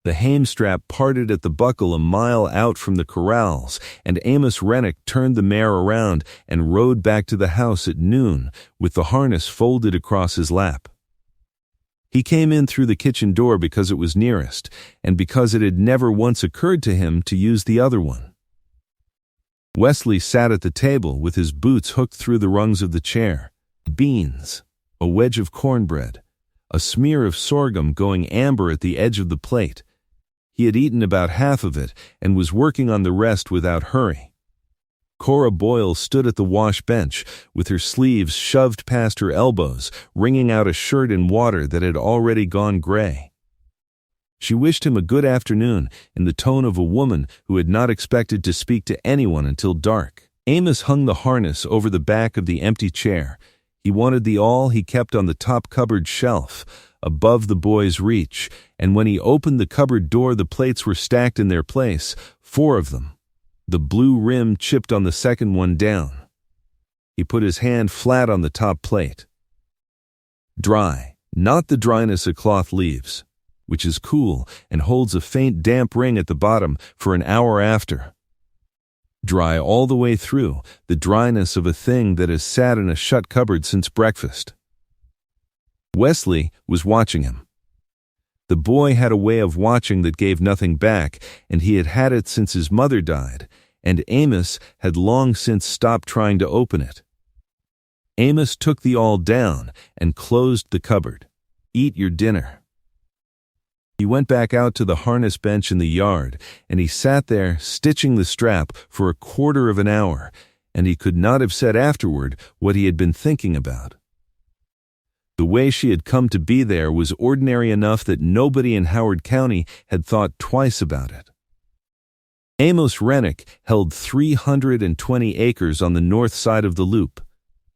The hamestrap parted at the buckle a mile out from the corrals, and Amos Rennick turned the mare around and rode back to the house at noon with the harness folded across his lap. He came in through the kitchen door because it was nearest, and because it had never once occurred to him to use the other one. Wesley sat at the table with his boots hooked through the rungs of the chair. Beans, a wedge of cornbread, a smear of sorghum going amber at the edge of the plate. He had eaten about half of it and was working on the rest without hurry. Cora Boyle stood at the wash bench with her sleeves shoved past her elbows, wringing out a shirt in water that had already gone gray. She wished him a good afternoon in the tone of a woman who had not expected to speak to anyone until dark. Amos hung the harness over the back of the empty chair. He wanted the awl he kept on the top cupboard shelf, above the boy's reach, and when he opened the cupboard door the plates were stacked in their place, 4 of them. The blue rim chipped on the second one down. He put his hand flat on the top plate. Dry, not the dryness a cloth leaves, which is cool and holds a faint damp ring at the bottom for an hour after. Dry all the way through, the dryness of a thing that has sat in a shut cupboard since breakfast. Wesley was watching him. The boy had a way of watching that gave nothing back, and he had had it since his mother died, and Amos had long since stopped trying to open it. Amos took the awl down and closed the cupboard. Eat your dinner. He went back out to the harness bench in the yard, and he sat there stitching the strap for a quarter of an hour, and he could not have said afterward what he had been thinking about. The way she had come to be there was ordinary enough that nobody in Howard County had thought twice about it. Amos Rennick held 320 acres on the north side of the loop,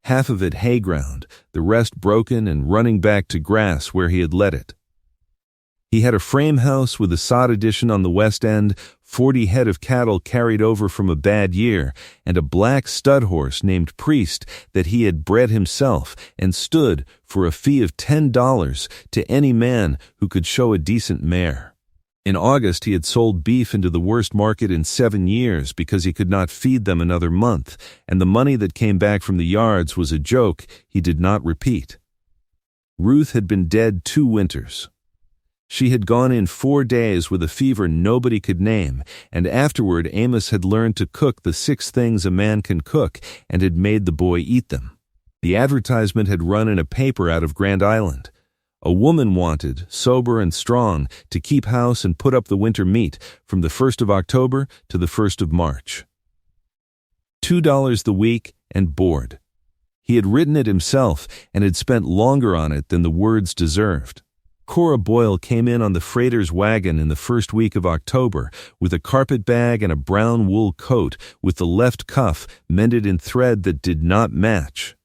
half of it hay ground, the rest broken and running back to grass where he had let it. He had a frame house with a sod addition on the west end, 40 head of cattle carried over from a bad year, and a black stud horse named Priest that he had bred himself and stood for a fee of $10 to any man who could show a decent mare. In August he had sold beef into the worst market in 7 years because he could not feed them another month, and the money that came back from the yards was a joke he did not repeat. Ruth had been dead 2 winters. She had gone in 4 days with a fever nobody could name, and afterward Amos had learned to cook the 6 things a man can cook and had made the boy eat them. The advertisement had run in a paper out of Grand Island. A woman wanted, sober and strong, to keep house and put up the winter meat from the 1st of October to the 1st of March. $2 the week and board. He had written it himself and had spent longer on it than the words deserved. Cora Boyle came in on the freighter's wagon in the first week of October with a carpet bag and a brown wool coat with the left cuff mended in thread that did not match.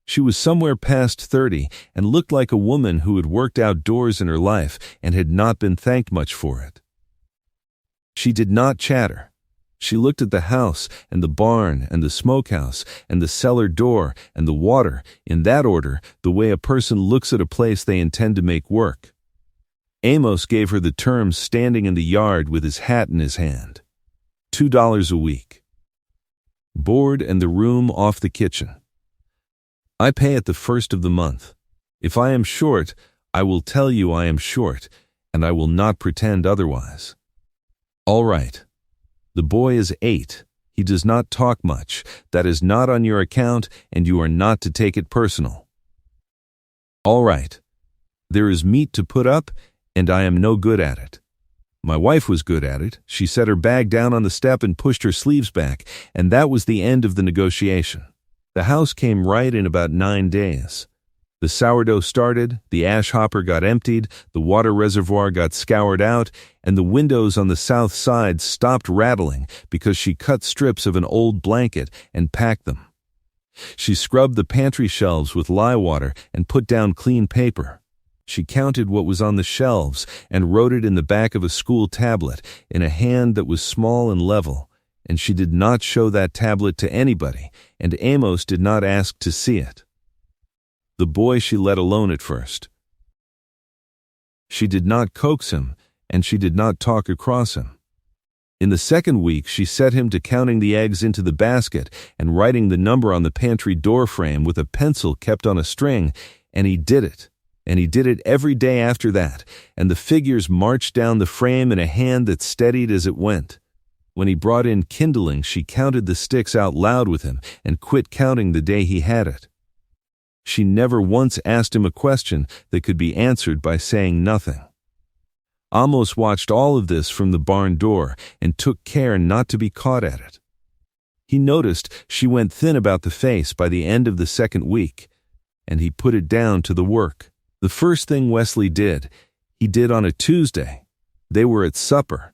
She was somewhere past 30 and looked like a woman who had worked outdoors in her life and had not been thanked much for it. She did not chatter. She looked at the house and the barn and the smokehouse and the cellar door and the water, in that order, the way a person looks at a place they intend to make work. Amos gave her the terms standing in the yard with his hat in his hand. $2 a week. Board and the room off the kitchen. I pay at the 1st of the month. If I am short, I will tell you I am short, and I will not pretend otherwise. All right. The boy is 8. He does not talk much. That is not on your account, and you are not to take it personal. All right. There is meat to put up, and I am no good at it. My wife was good at it. She set her bag down on the step and pushed her sleeves back, and that was the end of the negotiation. The house came right in about 9 days. The sourdough started, the ash hopper got emptied, the water reservoir got scoured out, and the windows on the south side stopped rattling because she cut strips of an old blanket and packed them. She scrubbed the pantry shelves with lye water and put down clean paper. She counted what was on the shelves and wrote it in the back of a school tablet in a hand that was small and level, and she did not show that tablet to anybody, and Amos did not ask to see it. The boy she let alone at first. She did not coax him, and she did not talk across him. In the second week, she set him to counting the eggs into the basket and writing the number on the pantry door frame with a pencil kept on a string, and he did it. And he did it every day after that, and the figures marched down the frame in a hand that steadied as it went. When he brought in kindling, she counted the sticks out loud with him and quit counting the day he had it. She never once asked him a question that could be answered by saying nothing. Amos watched all of this from the barn door and took care not to be caught at it. He noticed she went thin about the face by the end of the second week, and he put it down to the work. The first thing Wesley did, he did on a Tuesday. They were at supper.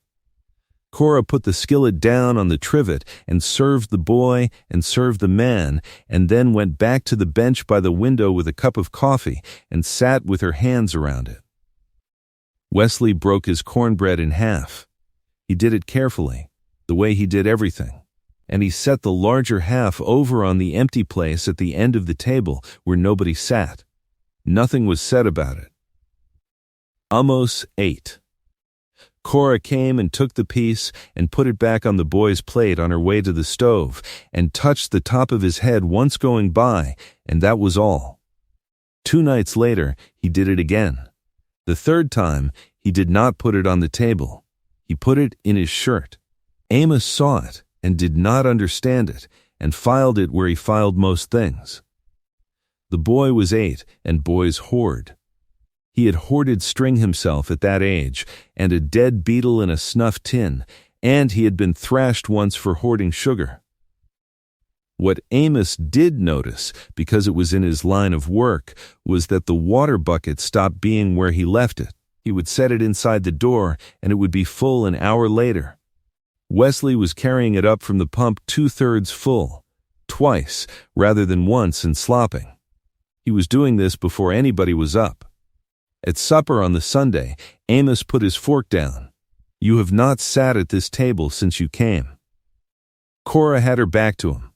Cora put the skillet down on the trivet and served the boy and served the man, and then went back to the bench by the window with a cup of coffee and sat with her hands around it. Wesley broke his cornbread in half. He did it carefully, the way he did everything, and he set the larger half over on the empty place at the end of the table where nobody sat. Nothing was said about it. Amos ate. Cora came and took the piece and put it back on the boy's plate on her way to the stove and touched the top of his head once going by, and that was all. 2 nights later, he did it again. The third time, he did not put it on the table. He put it in his shirt. Amos saw it and did not understand it and filed it where he filed most things. The boy was 8, and boys hoard. He had hoarded string himself at that age, and a dead beetle in a snuff tin, and he had been thrashed once for hoarding sugar. What Amos did notice, because it was in his line of work, was that the water bucket stopped being where he left it. He would set it inside the door, and it would be full an hour later. Wesley was carrying it up from the pump 2/3 full, twice, rather than once, and slopping. He was doing this before anybody was up. At supper on the Sunday, Amos put his fork down. "You have not sat at this table since you came." Cora had her back to him.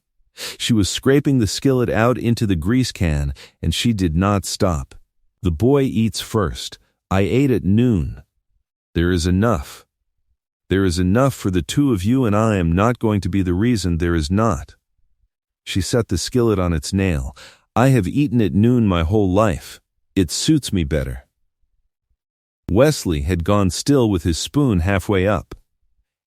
She was scraping the skillet out into the grease can, and she did not stop. "The boy eats first. I ate at noon. There is enough. There is enough for the 2 of you, and I am not going to be the reason there is not." She set the skillet on its nail. "I have eaten at noon my whole life. It suits me better." Wesley had gone still with his spoon halfway up.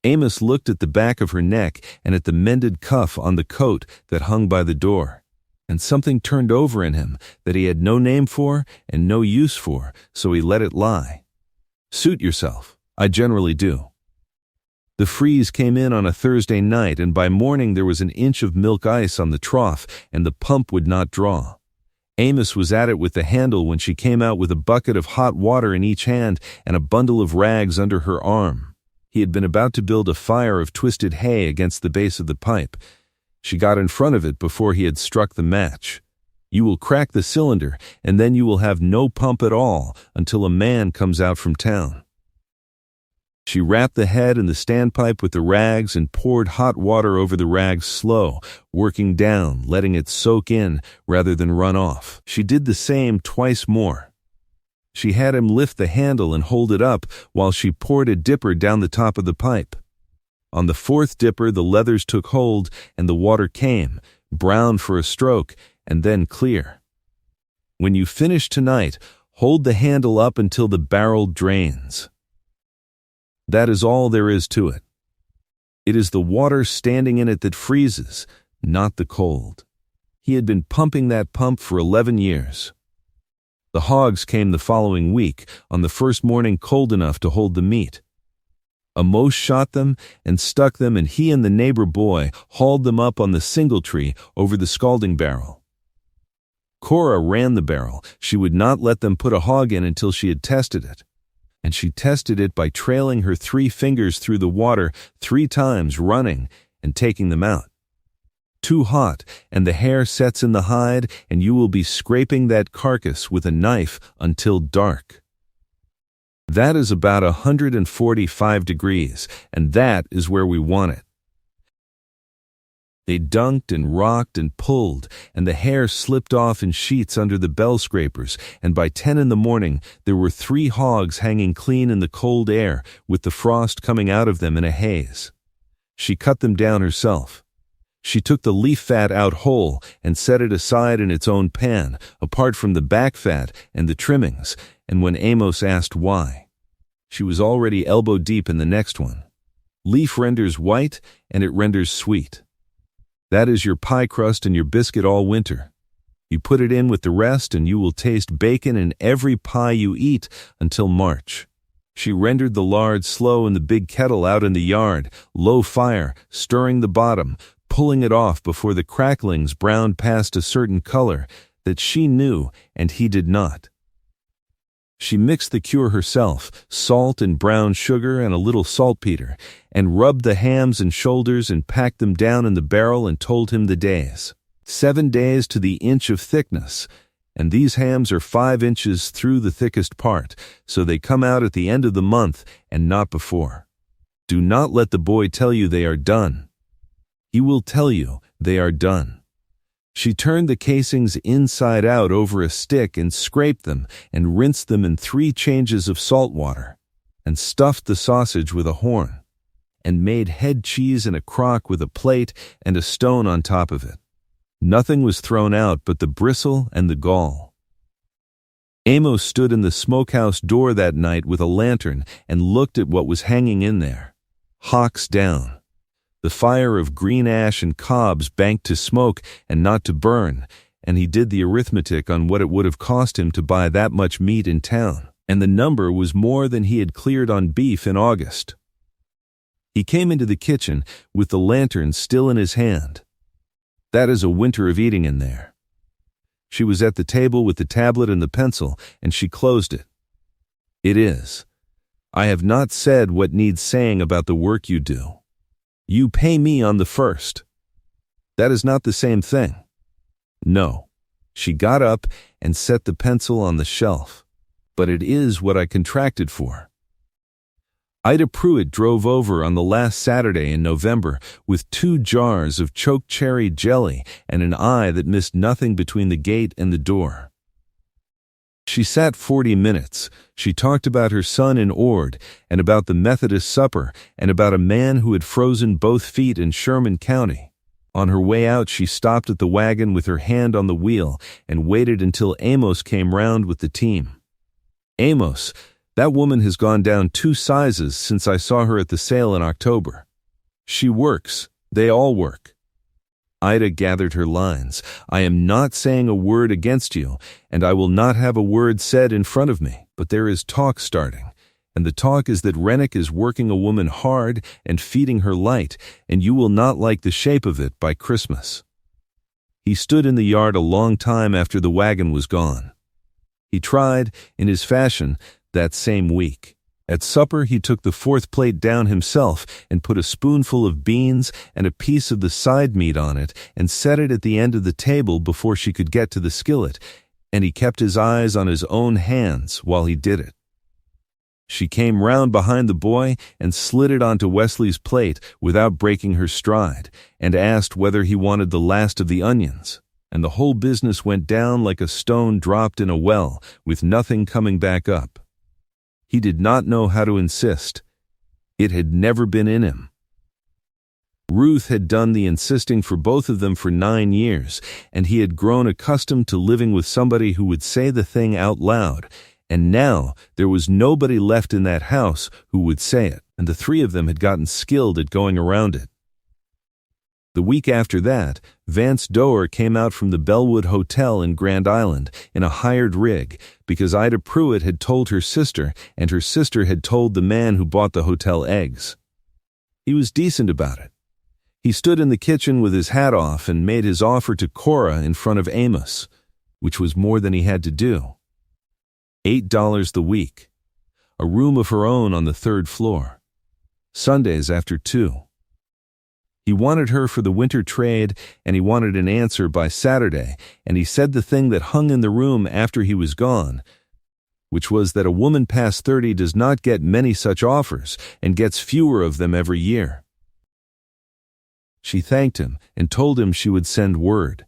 Amos looked at the back of her neck and at the mended cuff on the coat that hung by the door, and something turned over in him that he had no name for and no use for, so he let it lie. "Suit yourself. I generally do." The freeze came in on a Thursday night, and by morning there was an inch of milk ice on the trough, and the pump would not draw. Amos was at it with the handle when she came out with a bucket of hot water in each hand and a bundle of rags under her arm. He had been about to build a fire of twisted hay against the base of the pipe. She got in front of it before he had struck the match. "You will crack the cylinder, and then you will have no pump at all until a man comes out from town." She wrapped the head in the standpipe with the rags and poured hot water over the rags slow, working down, letting it soak in rather than run off. She did the same twice more. She had him lift the handle and hold it up while she poured a dipper down the top of the pipe. On the 4th dipper, the leathers took hold and the water came, brown for a stroke, and then clear. "When you finish tonight, hold the handle up until the barrel drains. That is all there is to it. It is the water standing in it that freezes, not the cold." He had been pumping that pump for 11 years. The hogs came the following week, on the first morning cold enough to hold the meat. Amos shot them and stuck them, and he and the neighbor boy hauled them up on the singletree over the scalding barrel. Cora ran the barrel. She would not let them put a hog in until she had tested it. And she tested it by trailing her 3 fingers through the water 3 times, running and taking them out. Too hot, and the hair sets in the hide, and you will be scraping that carcass with a knife until dark. That is about 145 degrees, and that is where we want it. They dunked and rocked and pulled, and the hair slipped off in sheets under the bell scrapers, and by 10 in the morning there were 3 hogs hanging clean in the cold air, with the frost coming out of them in a haze. She cut them down herself. She took the leaf fat out whole and set it aside in its own pan, apart from the back fat and the trimmings, and when Amos asked why, she was already elbow deep in the next one. Leaf renders white, and it renders sweet. That is your pie crust and your biscuit all winter. You put it in with the rest, and you will taste bacon in every pie you eat until March. She rendered the lard slow in the big kettle out in the yard, low fire, stirring the bottom, pulling it off before the cracklings browned past a certain color that she knew and he did not. She mixed the cure herself, salt and brown sugar and a little saltpeter, and rubbed the hams and shoulders and packed them down in the barrel and told him the days. 7 days to the inch of thickness, and these hams are 5 inches through the thickest part, so they come out at the end of the month and not before. Do not let the boy tell you they are done. He will tell you they are done. She turned the casings inside out over a stick and scraped them and rinsed them in 3 changes of salt water, and stuffed the sausage with a horn, and made head cheese in a crock with a plate and a stone on top of it. Nothing was thrown out but the bristle and the gall. Amos stood in the smokehouse door that night with a lantern and looked at what was hanging in there, hocks down. The fire of green ash and cobs banked to smoke and not to burn, and he did the arithmetic on what it would have cost him to buy that much meat in town, and the number was more than he had cleared on beef in August. He came into the kitchen with the lantern still in his hand. That is a winter of eating in there. She was at the table with the tablet and the pencil, and she closed it. It is. I have not said what needs saying about the work you do. You pay me on the 1st. That is not the same thing. No. She got up and set the pencil on the shelf. But it is what I contracted for. Ida Pruitt drove over on the last Saturday in November with 2 jars of choke cherry jelly and an eye that missed nothing between the gate and the door. She sat 40 minutes. She talked about her son in Ord, and about the Methodist supper, and about a man who had frozen both feet in Sherman County. On her way out, she stopped at the wagon with her hand on the wheel and waited until Amos came round with the team. Amos, that woman has gone down 2 sizes since I saw her at the sale in October. She works. They all work. Ida gathered her lines. I am not saying a word against you, and I will not have a word said in front of me, but there is talk starting, and the talk is that Rennick is working a woman hard and feeding her light, and you will not like the shape of it by Christmas. He stood in the yard a long time after the wagon was gone. He tried, in his fashion, that same week. At supper he took the 4th plate down himself and put a spoonful of beans and a piece of the side meat on it and set it at the end of the table before she could get to the skillet, and he kept his eyes on his own hands while he did it. She came round behind the boy and slid it onto Wesley's plate without breaking her stride, and asked whether he wanted the last of the onions, and the whole business went down like a stone dropped in a well, with nothing coming back up. He did not know how to insist. It had never been in him. Ruth had done the insisting for both of them for 9 years, and he had grown accustomed to living with somebody who would say the thing out loud, and now there was nobody left in that house who would say it, and the 3 of them had gotten skilled at going around it. The week after that, Vance Doer came out from the Bellwood Hotel in Grand Island in a hired rig because Ida Pruitt had told her sister, and her sister had told the man who bought the hotel eggs. He was decent about it. He stood in the kitchen with his hat off and made his offer to Cora in front of Amos, which was more than he had to do. $8 the week. A room of her own on the 3rd floor. Sundays after 2. He wanted her for the winter trade, and he wanted an answer by Saturday, and he said the thing that hung in the room after he was gone, which was that a woman past 30 does not get many such offers and gets fewer of them every year. She thanked him and told him she would send word.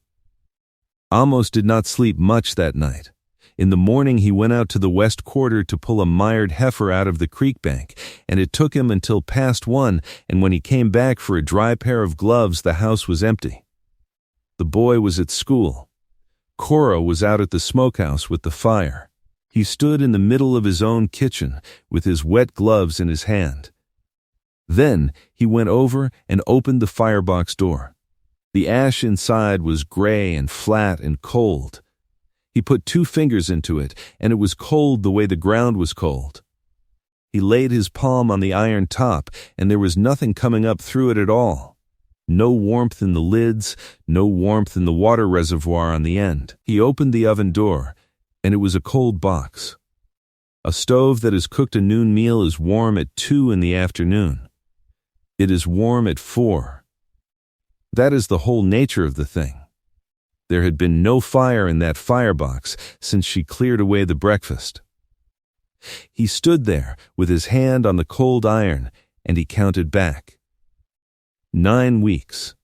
Amos did not sleep much that night. In the morning he went out to the west quarter to pull a mired heifer out of the creek bank, and it took him until past 1, and when he came back for a dry pair of gloves, the house was empty. The boy was at school. Cora was out at the smokehouse with the fire. He stood in the middle of his own kitchen with his wet gloves in his hand. Then he went over and opened the firebox door. The ash inside was gray and flat and cold. He put 2 fingers into it, and it was cold the way the ground was cold. He laid his palm on the iron top, and there was nothing coming up through it at all. No warmth in the lids, no warmth in the water reservoir on the end. He opened the oven door, and it was a cold box. A stove that has cooked a noon meal is warm at 2 in the afternoon. It is warm at 4. That is the whole nature of the thing. There had been no fire in that firebox since she cleared away the breakfast. He stood there with his hand on the cold iron, and he counted back. 9 weeks.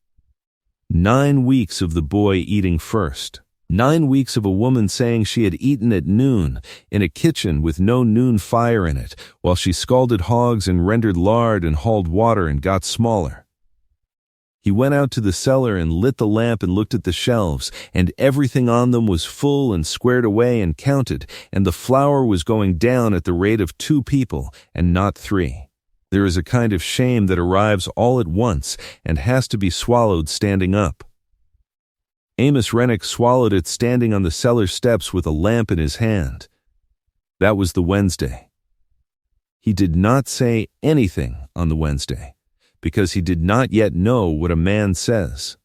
9 weeks of the boy eating first. 9 weeks of a woman saying she had eaten at noon in a kitchen with no noon fire in it, while she scalded hogs and rendered lard and hauled water and got smaller. He went out to the cellar and lit the lamp and looked at the shelves, and everything on them was full and squared away and counted, and the flour was going down at the rate of 2 people and not 3. There is a kind of shame that arrives all at once and has to be swallowed standing up. Amos Rennick swallowed it standing on the cellar steps with a lamp in his hand. That was the Wednesday. He did not say anything on the Wednesday, because he did not yet know what a man says.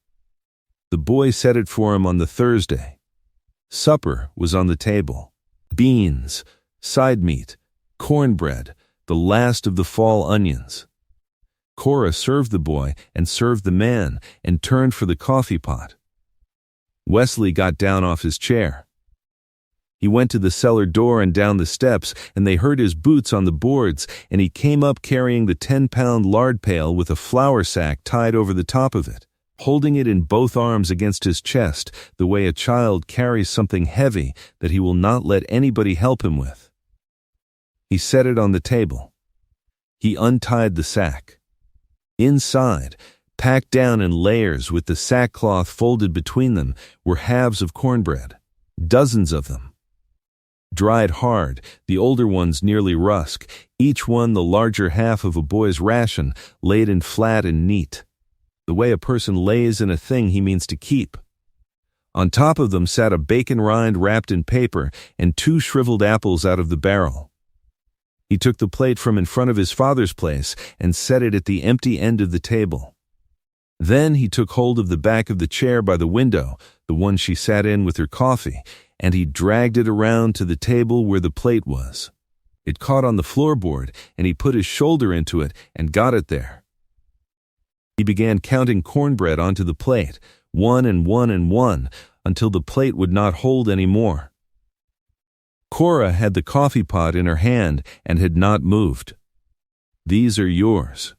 The boy said it for him on the Thursday. Supper was on the table. Beans, side meat, cornbread, the last of the fall onions. Cora served the boy and served the man and turned for the coffee pot. Wesley got down off his chair. He went to the cellar door and down the steps, and they heard his boots on the boards, and he came up carrying the 10-pound lard pail with a flour sack tied over the top of it, holding it in both arms against his chest, the way a child carries something heavy that he will not let anybody help him with. He set it on the table. He untied the sack. Inside, packed down in layers with the sackcloth folded between them, were halves of cornbread, dozens of them. Dried hard, the older ones nearly rusk, each one the larger half of a boy's ration, laid in flat and neat, the way a person lays in a thing he means to keep. On top of them sat a bacon rind wrapped in paper and 2 shriveled apples out of the barrel. He took the plate from in front of his father's place and set it at the empty end of the table. Then he took hold of the back of the chair by the window, the one she sat in with her coffee, and he dragged it around to the table where the plate was. It caught on the floorboard, and he put his shoulder into it and got it there. He began counting cornbread onto the plate, 1 and 1 and 1, until the plate would not hold any more. Cora had the coffee pot in her hand and had not moved. "These are yours.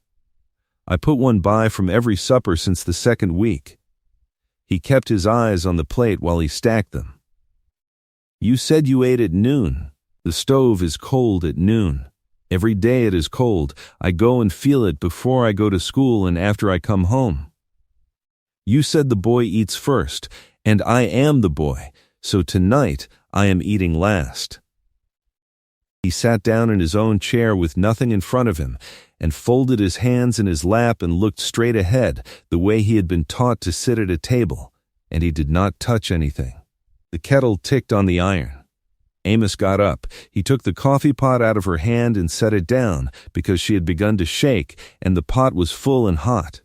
I put one by from every supper since the 2nd week." He kept his eyes on the plate while he stacked them. "You said you ate at noon. The stove is cold at noon. Every day it is cold. I go and feel it before I go to school and after I come home. You said the boy eats first, and I am the boy, so tonight I am eating last." He sat down in his own chair with nothing in front of him, and folded his hands in his lap and looked straight ahead, the way he had been taught to sit at a table, and he did not touch anything. The kettle ticked on the iron. Amos got up. He took the coffee pot out of her hand and set it down, because she had begun to shake, and the pot was full and hot.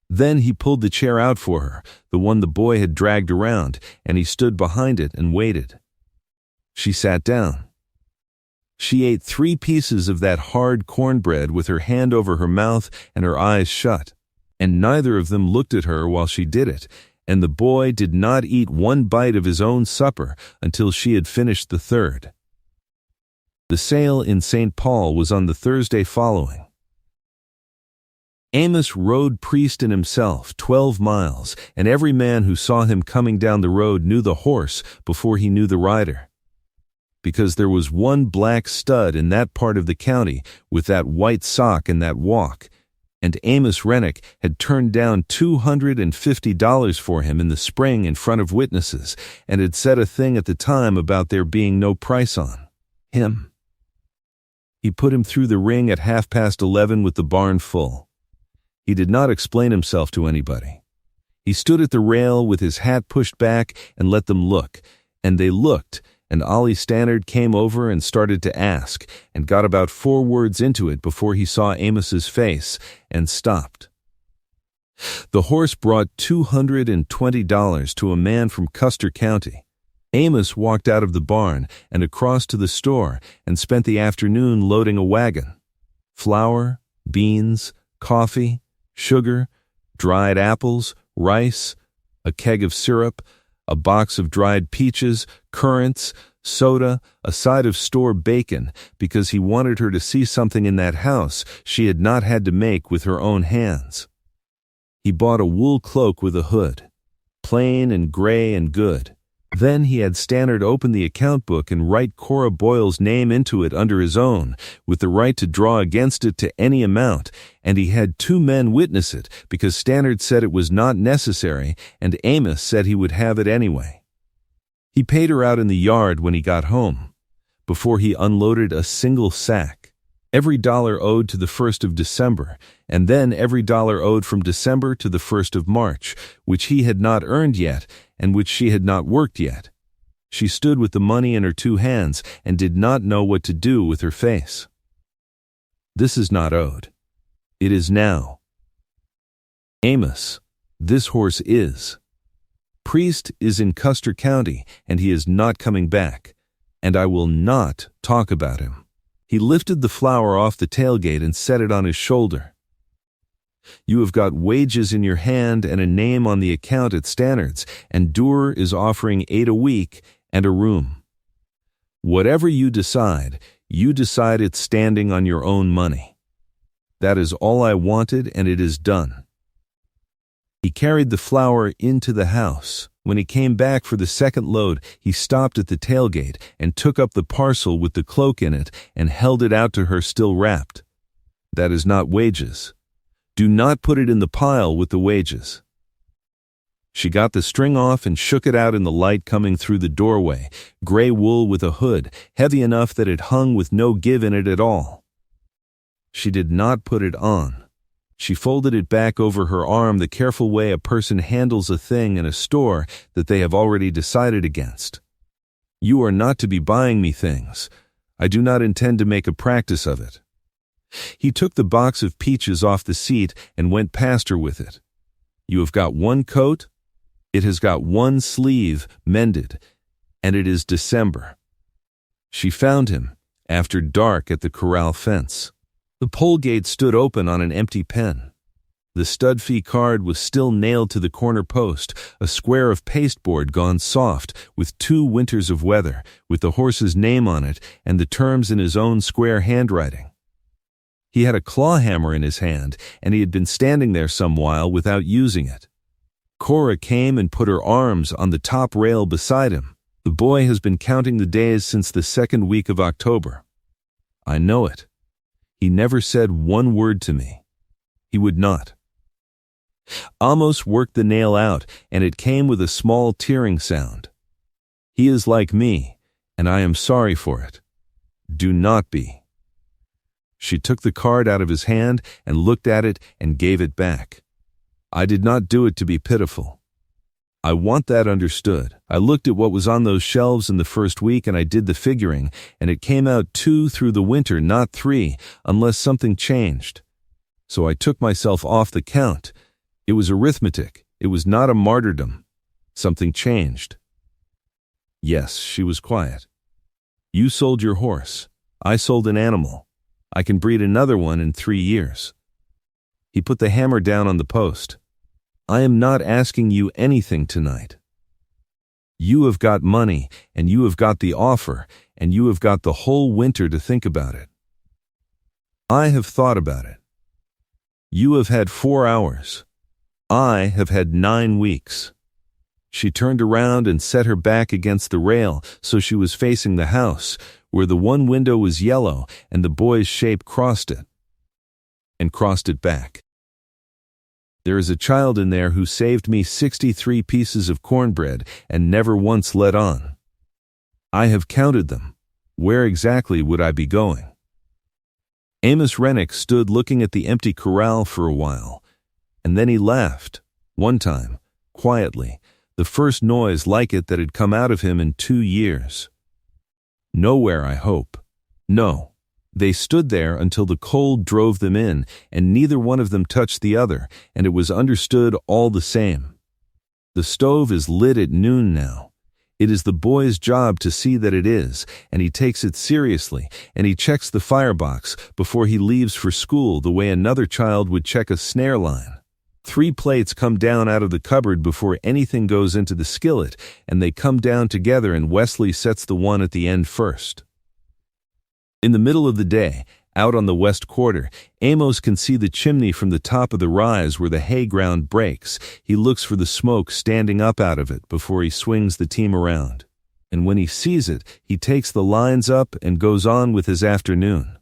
Then he pulled the chair out for her, the one the boy had dragged around, and he stood behind it and waited. She sat down. She ate 3 pieces of that hard cornbread with her hand over her mouth and her eyes shut, and neither of them looked at her while she did it, and the boy did not eat 1 bite of his own supper until she had finished the 3rd. The sale in St. Paul was on the Thursday following. Amos rode Priest and himself 12 miles, and every man who saw him coming down the road knew the horse before he knew the rider. Because there was one black stud in that part of the county with that white sock and that walk, and Amos Rennick had turned down $250 for him in the spring in front of witnesses, and had said a thing at the time about there being no price on him. He put him through the ring at 11:30 with the barn full. He did not explain himself to anybody. He stood at the rail with his hat pushed back and let them look, and they looked, and Ollie Stannard came over and started to ask, and got about 4 words into it before he saw Amos's face, and stopped. The horse brought $220 to a man from Custer County. Amos walked out of the barn and across to the store and spent the afternoon loading a wagon. Flour, beans, coffee, sugar, dried apples, rice, a keg of syrup, a box of dried peaches, currants, soda, a side of store bacon, because he wanted her to see something in that house she had not had to make with her own hands. He bought a wool cloak with a hood, plain and gray and good. Then he had Stannard open the account book and write Cora Boyle's name into it under his own, with the right to draw against it to any amount, and he had 2 men witness it, because Stannard said it was not necessary, and Amos said he would have it anyway. He paid her out in the yard when he got home, before he unloaded a single sack. Every dollar owed to the 1st of December, and then every dollar owed from December to the 1st of March, which he had not earned yet, and which she had not worked yet. She stood with the money in her 2 hands and did not know what to do with her face. This is not owed. It is now. Amos, this horse is. Priest is in Custer County, and he is not coming back, and I will not talk about him. He lifted the flour off the tailgate and set it on his shoulder. You have got wages in your hand and a name on the account at Stannard's, and Durer is offering $8 a week and a room. Whatever you decide it's standing on your own money. That is all I wanted, and it is done. He carried the flour into the house. When he came back for the second load, he stopped at the tailgate and took up the parcel with the cloak in it and held it out to her still wrapped. That is not wages. Do not put it in the pile with the wages. She got the string off and shook it out in the light coming through the doorway, gray wool with a hood, heavy enough that it hung with no give in it at all. She did not put it on. She folded it back over her arm the careful way a person handles a thing in a store that they have already decided against. You are not to be buying me things. I do not intend to make a practice of it. He took the box of peaches off the seat and went past her with it. You have got 1 coat. It has got 1 sleeve mended, and it is December. She found him after dark at the corral fence. The pole gate stood open on an empty pen. The stud fee card was still nailed to the corner post, a square of pasteboard gone soft, with 2 winters of weather, with the horse's name on it and the terms in his own square handwriting. He had a claw hammer in his hand, and he had been standing there some while without using it. Cora came and put her arms on the top rail beside him. The boy has been counting the days since the 2nd week of October. I know it. He never said 1 word to me. He would not. Amos worked the nail out, and it came with a small tearing sound. He is like me, and I am sorry for it. Do not be. She took the card out of his hand and looked at it and gave it back. I did not do it to be pitiful. I want that understood. I looked at what was on those shelves in the first week and I did the figuring, and it came out 2 through the winter, not 3, unless something changed. So I took myself off the count. It was arithmetic. It was not a martyrdom. Something changed. Yes, she was quiet. You sold your horse. I sold an animal. I can breed another one in 3 years. He put the hammer down on the post. I am not asking you anything tonight. You have got money, and you have got the offer, and you have got the whole winter to think about it. I have thought about it. You have had 4 hours. I have had 9 weeks. She turned around and set her back against the rail so she was facing the house, where the one window was yellow and the boy's shape crossed it. And crossed it back. There is a child in there who saved me 63 pieces of cornbread and never once let on. I have counted them. Where exactly would I be going? Amos Rennick stood looking at the empty corral for a while, and then he laughed, one time, quietly, the first noise like it that had come out of him in 2 years. Nowhere, I hope. No. They stood there until the cold drove them in, and neither one of them touched the other, and it was understood all the same. The stove is lit at noon now. It is the boy's job to see that it is, and he takes it seriously, and he checks the firebox before he leaves for school the way another child would check a snare line. 3 plates come down out of the cupboard before anything goes into the skillet, and they come down together, and Wesley sets the one at the end first. In the middle of the day, out on the west quarter, Amos can see the chimney from the top of the rise where the hay ground breaks. He looks for the smoke standing up out of it before he swings the team around. And when he sees it, he takes the lines up and goes on with his afternoon.